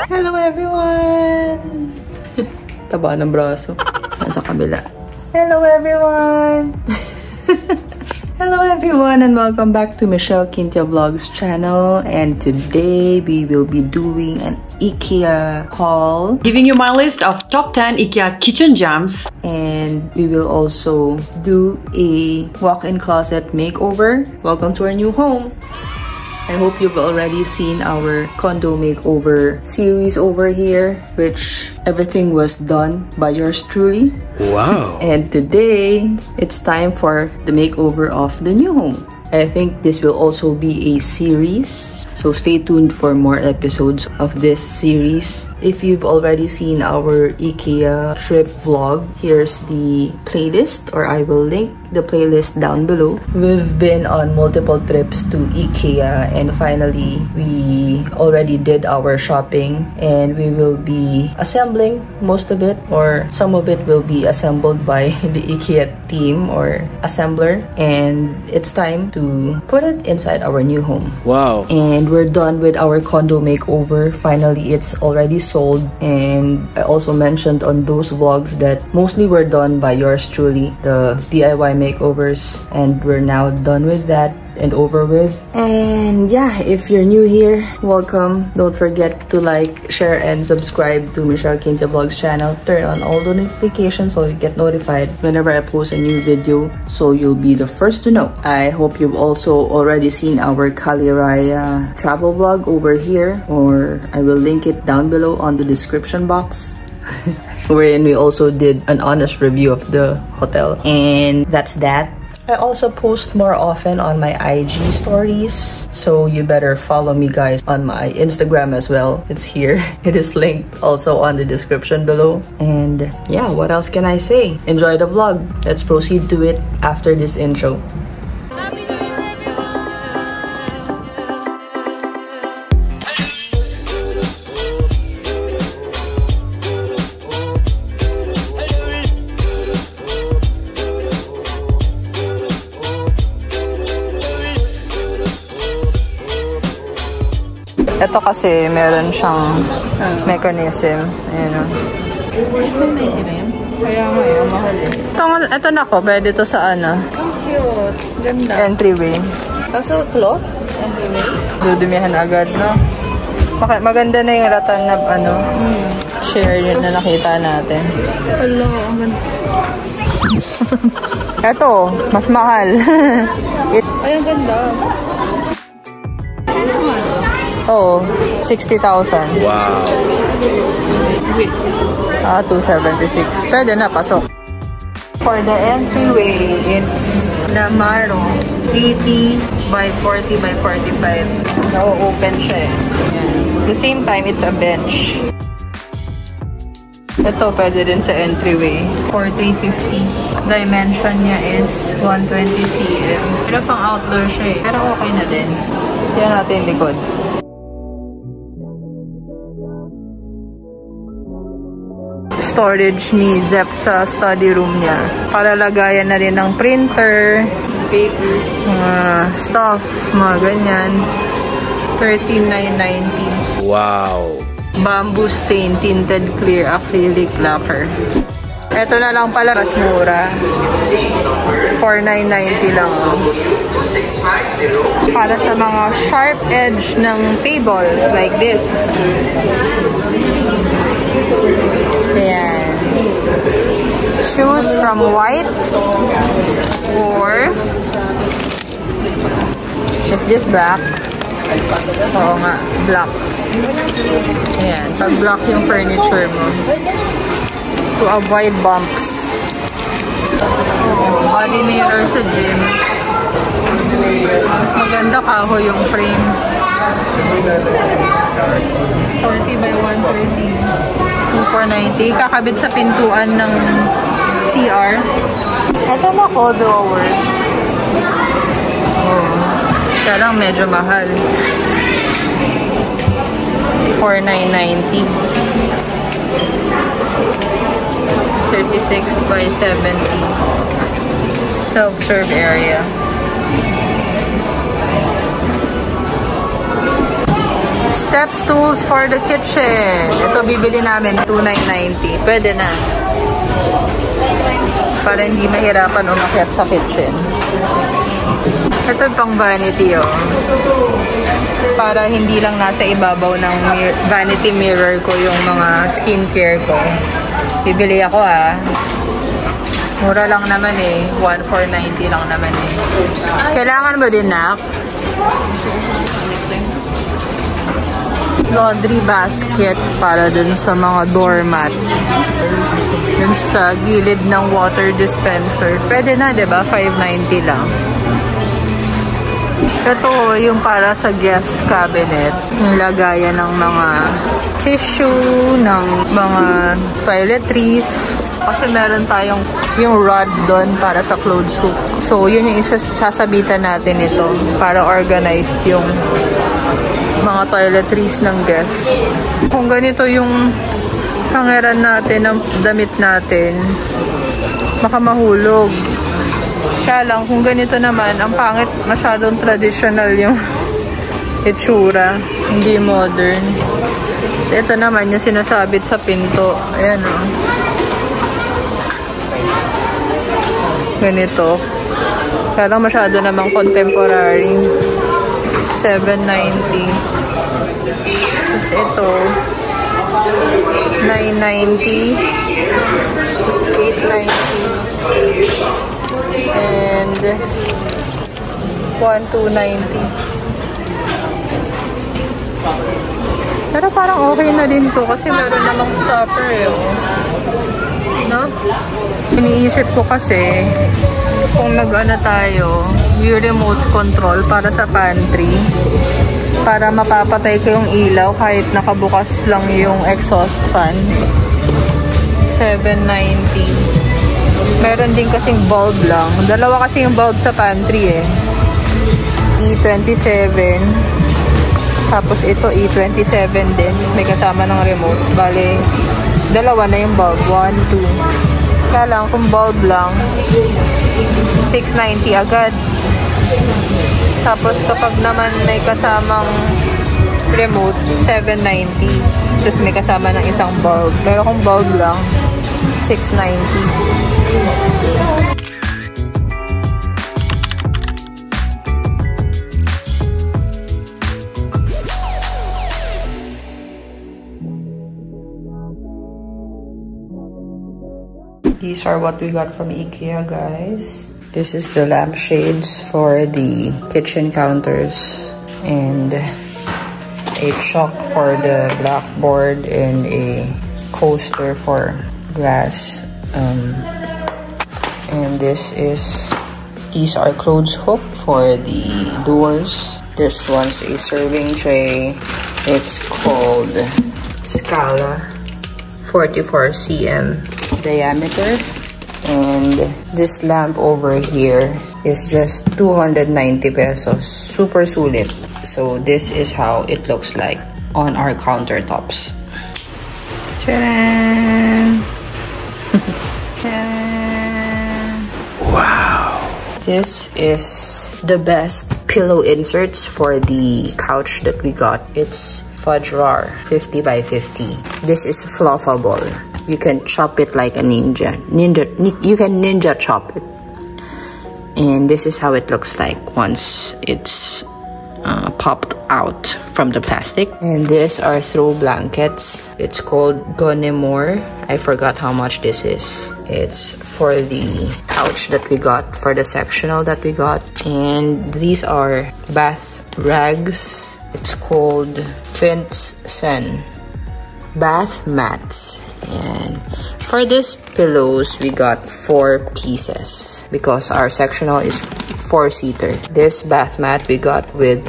Hello everyone! Taba ng braso. Sa kabila. Hello everyone! Hello everyone and welcome back to Michelle Quintia Vlogs channel, and today we will be doing an IKEA haul. Giving you my list of top 10 IKEA kitchen gems. And we will also do a walk-in closet makeover. Welcome to our new home. I hope you've already seen our condo makeover series over here, which everything was done by yours truly. Wow. And today, it's time for the makeover of the new home. I think this will also be a series, so stay tuned for more episodes of this series. If you've already seen our IKEA trip vlog, here's the playlist, or I will link the playlist down below. We've been on multiple trips to IKEA, and finally we already did our shopping, and we will be assembling most of it, or some of it will be assembled by the IKEA team or assembler, and it's time to put it inside our new home. Wow. And we're done with our condo makeover. Finally, it's already sold, and I also mentioned on those vlogs that mostly were done by yours truly, the DIY makeovers, and we're now done with that and over with. And yeah, if you're new here, welcome. Don't forget to like, share, and subscribe to Michelle Quintia Vlogs channel. Turn on all the notifications so you get notified whenever I post a new video, so you'll be the first to know. I hope you've also already seen our Caliraya travel vlog over here, or I will link it down below on the description box. Wherein we also did an honest review of the hotel. And that's that. I also post more often on my IG stories, so you better follow me guys on my Instagram as well. It's here. It is linked also on the description below. And yeah, what else can I say? Enjoy the vlog. Let's proceed to it after this intro. Ito kasi meron siyang mechanism. Ayan o. May 99. Kaya nga yun, mahal eh. Ito na ko, pwede to sa ano? Ang cute. Ganda. Entryway. Kaso cloth? Entryway? Dudumihan agad, no? Maganda na yung rattan na ano, chair yun na nakita natin. Hello, ang ganda. Ito, mas mahal. Ay, ang ganda. Oh, 60,000. Wow. Wait. 276. Pwede na, pasok. For the entryway, it's Namaro 80 by 40 by 45. Na-open siya eh. At the same time, it's a bench. Ito, pwede din sa entryway. For 350. Dimension niya is 120 cm. Pero pang outdoor siya eh. Pero okay na din. Yan natin likod. Storage ni Zep sa study room niya. Para lagayan na rin ng printer, Papers. stuff, mga ganyan. 13,990. Wow. Bamboo stain tinted clear acrylic lacquer. Ito na lang pala, mas mura. 4,990 lang. Para sa mga sharp edge ng table, like this. Ayan. Choose from white or is this black? Oo nga, black. Ayan, pag black yung furniture mo. To avoid bumps. Body mirror sa gym. Mas maganda kahoy yung frame. 40 by 130. 2,490. Kakabit sa pintuan ng CR. Ito na ko, drawers. Oh. Kaya lang medyo mahal. 4,990. 36 by 70. Self-serve area. Step stools for the kitchen. Ito bibili namin, $2,990. Pwede na. Para hindi mahirapan umakyat sa kitchen. Ito pang vanity, oh. Para hindi lang nasa ibabaw ng vanity mirror ko yung mga skincare ko. Bibili ako, ah. Mura lang naman eh. $1,490 lang naman eh. Kailangan mo din, Nak? Laundry basket para dun sa mga doormat. Dun sa gilid ng water dispenser. Pwede na, diba? $590 lang. Ito yung para sa guest cabinet. Yung lagayan ng mga tissue, ng mga toiletries. Kasi meron tayong yung rod doon para sa clothes hook. So, yun yung isasabitan natin ito para organized yung mga toiletries ng guest. Kung ganito yung hangeran natin ng damit natin, baka mahulog. Kaya lang, kung ganito naman, ang pangit, masyadong traditional yung itsura. Hindi modern. So, ito naman yung sinasabit sa pinto. Ayan o. Ganito. Kaya lang masyado namang contemporary. $790. Tapos ito, $990. $890. And $1,290. Pero parang okay na din to kasi meron namang stopper eh. No? Iniisip ko kasi kung nag-ano tayo, yung remote control para sa pantry, para mapapatay ko yung ilaw kahit nakabukas lang yung exhaust fan. $790. Meron din kasing bulb lang. Dalawa kasi yung bulb sa pantry eh. E27. Tapos ito E27 din. Tapos may kasama ng remote. Bale, dalawa na yung bulb. 1, 2. Kaya lang kung bulb lang, $690 agad. Tapos kapag naman may kasamang remote, $790. Tapos may kasama ng isang bulb. Pero kung bulb lang, $690. These are what we got from IKEA, guys. This is the lampshades for the kitchen counters and a chalk for the blackboard and a coaster for glass. And these are clothes hook for the doors. This one's a serving tray. It's called Scala, 44 cm diameter. And this lamp over here is just 290 pesos. Super sulit. So this is how it looks like on our countertops. Tadaan! Wow! This is the best pillow inserts for the couch that we got. It's Fudge-Rar 50 by 50. This is fluffable. You can chop it like a ninja. You can ninja chop it. And this is how it looks like once it's popped out from the plastic. And these are throw blankets. It's called Gonemore. I forgot how much this is. It's for the couch that we got, for the sectional that we got. And these are bath rags. It's called Fintsen bath mats. And for this pillows, we got 4 pieces because our sectional is 4-seater. This bath mat we got with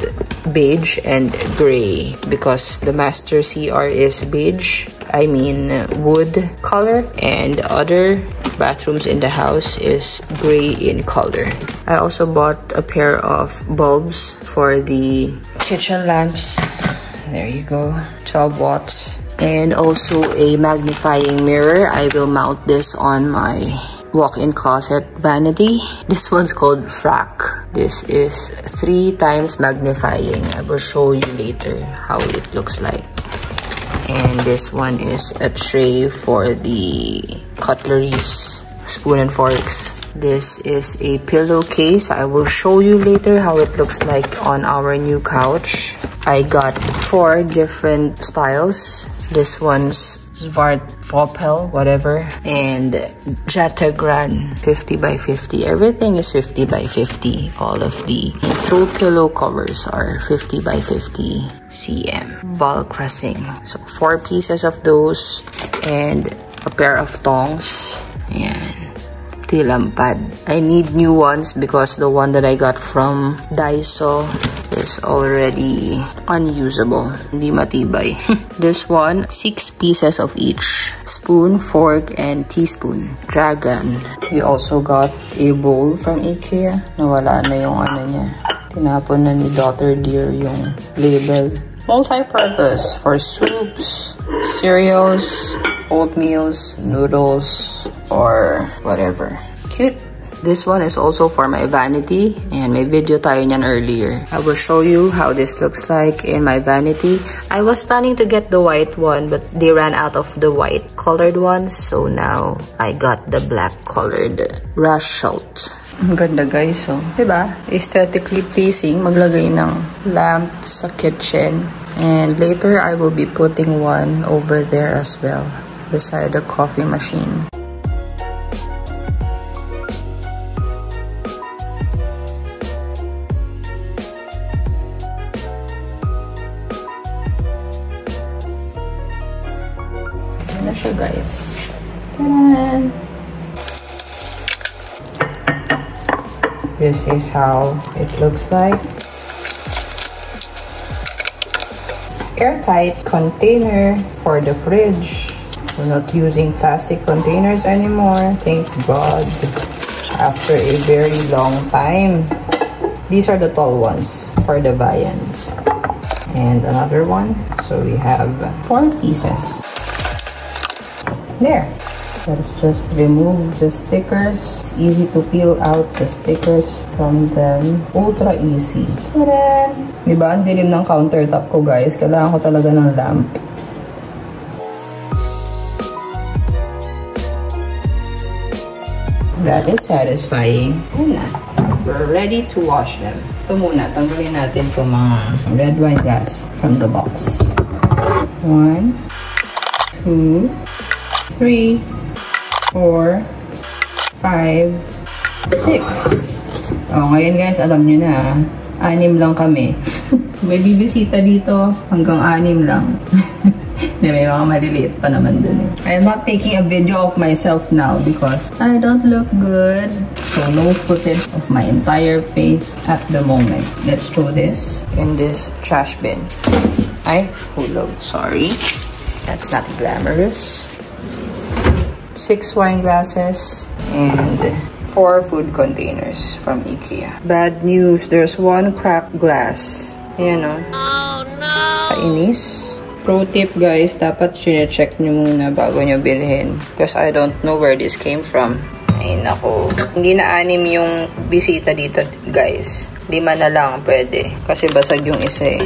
beige and gray because the master CR is beige, I mean wood color, and other bathrooms in the house is gray in color. I also bought a pair of bulbs for the kitchen lamps. There you go, 12 watts. And also a magnifying mirror. I will mount this on my walk-in closet vanity. This one's called Frack. This is 3 times magnifying. I will show you later how it looks like. And this one is a tray for the cutleries, spoon and forks. This is a pillowcase. I will show you later how it looks like on our new couch. I got 4 different styles. This one's Svartfopel, whatever, and Jatagran 50 by 50. Everything is 50 by 50. All of the throw pillow covers are 50 by 50 cm. Valcrasing. So 4 pieces of those and a pair of tongs. Ayan. Tilampad. I need new ones because the one that I got from Daiso is already unusable. Hindi matibay. This one, 6 pieces of each. Spoon, fork, and teaspoon. Dragon. We also got a bowl from IKEA. Nawala na yung ano niya. Tinapon na ni Dr. Deer yung label. Multi-purpose for soups, cereals, oatmeals, noodles, or whatever. Cute. This one is also for my vanity, and may video tayo niyan earlier. I will show you how this looks like in my vanity. I was planning to get the white one, but they ran out of the white colored one, so now I got the black colored Rashout. Ang ganda guys, so, diba? Aesthetically pleasing, maglagay ng lamp sa kitchen. And later, I will be putting one over there as well, beside the coffee machine. Ayan na siya guys. Taran! This is how it looks like. Airtight container for the fridge. We're not using plastic containers anymore. Thank God. After a very long time. These are the tall ones for the viands. And another one. So we have 4 pieces. There. Let's just remove the stickers. It's easy to peel out the stickers from them. Ultra easy. Taran! Diba? Ang dilim ng countertop ko guys. Kailangan ko talaga ng lamp. That is satisfying. Ayan na. We're ready to wash them. Ito muna. Tanggalin natin itong mga red wine glass from the box. 1, 2, 3, 4, 5, 6. Oh, ngayon guys, alam nyo na, 6 lang kami. May bibisita dito, hanggang 6 lang. May mga maliliit pa naman dun eh. I am not taking a video of myself now because I don't look good. So no footage of my entire face at the moment. Let's throw this in this trash bin. Ay, hulog. Sorry. That's not glamorous. 6 wine glasses and 4 food containers from IKEA. Bad news, there's 1 cracked glass. Ayan o. Oh no! Kainis. Pro tip guys, dapat sine-check nyo muna bago nyo bilhin. Because I don't know where this came from. Ay nako. Hindi na 6 yung bisita dito guys. 5 na lang pwede. Kasi basag yung isa eh.